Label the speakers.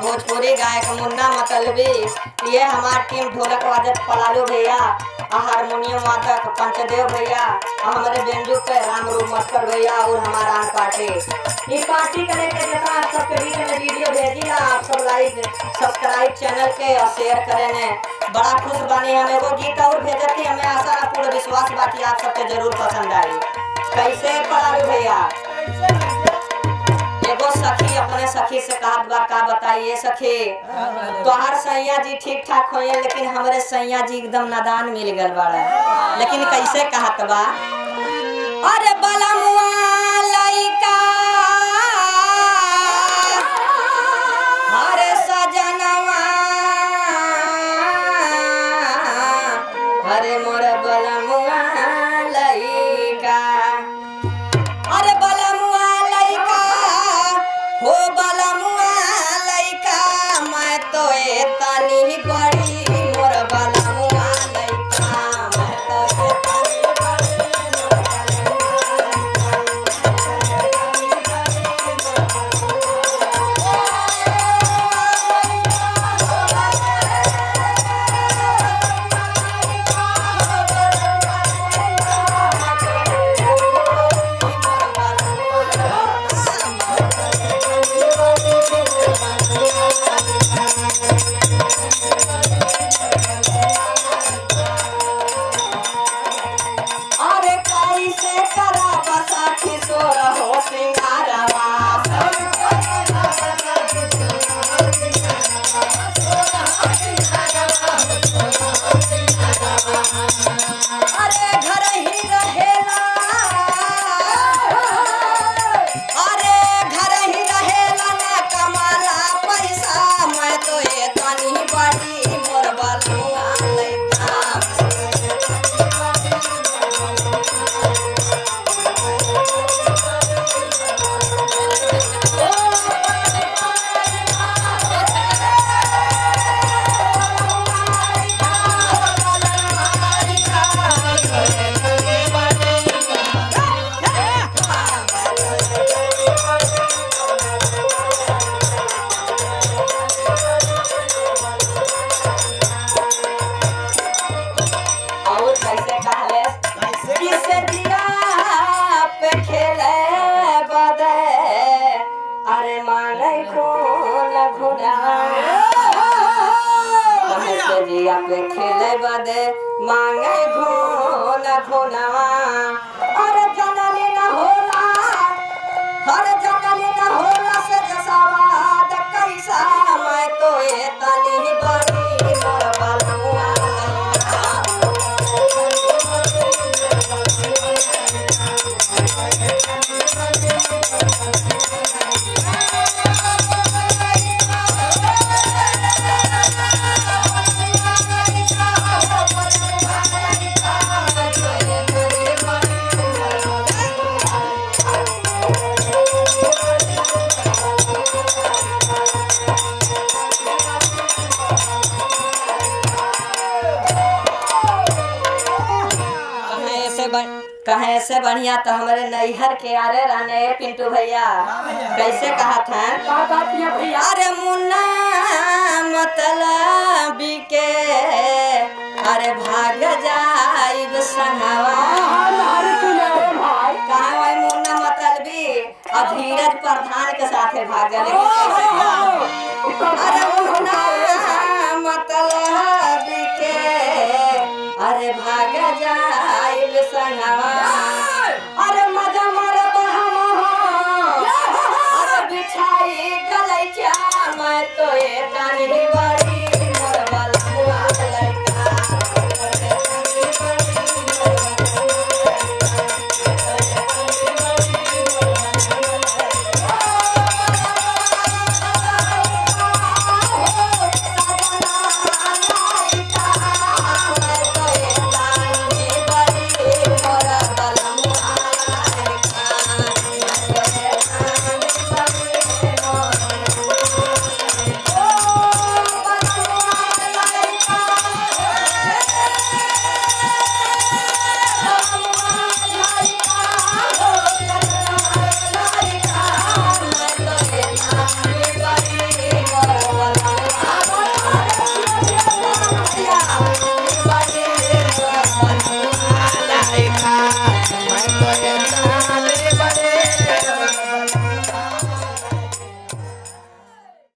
Speaker 1: भोजपुरी गायक मुन्ना मतलबी, ये हमार टीम ढोलक वादक पलालू भैया, हारमोनियम वादक पंचदेव भैया, हमारे बेंजू पे रामरूप मस्कर भैया और हमारा आन पार्टी। ये पार्टी करे के जैसा आप सबके बीच में वीडियो भेजी ना, आप सब लाइक सब्सक्राइब चैनल के और शेयर करें ने। बड़ा खुश बनी हम। एगो गीत और भेजती, हमें आशा ना पूरा विश्वास बाकी आप सबके जरूर पसंद आई। कैसे पलालू भैया? एगो सखी अपने सखी से कहत बा, का बताइए सखी, तोहार सैया जी ठीक ठाक होए लेकिन हमरे सैया जी एकदम नादान मिल गल बाड़ा। लेकिन कैसे कहत बा, अरे बलमुआ लइका अरे सजनवा अरे मोर बलमुआ लइका, अरे बलमुआ लइका हो बलमुआ लइका, मैं तो एतनी बड़ी मोर बलमुआ लइका, मैं तो एतनी पे खेले बदे मांगे घोना घोनवा, अरे जननी न होला, अरे जननी न होला से जसावाद कैसा, मैं तो एतनी बड़ी मोर बलमुआ कहे से बढ़िया तो हमारे नैहर के आरे रहने पिंटू भैया। कैसे कहा था, अरे मुन्ना मतलबी के अरे भाग जाइब संगवा, कहा मुन्ना मतलबी और धीरज प्रधान के साथे भाग जा। अरे मुन्ना मतलबी के अरे भाग जाइब संगवा, अरे मजा मारब हम अरे बिछाई गलैचा, मैं तो एतनी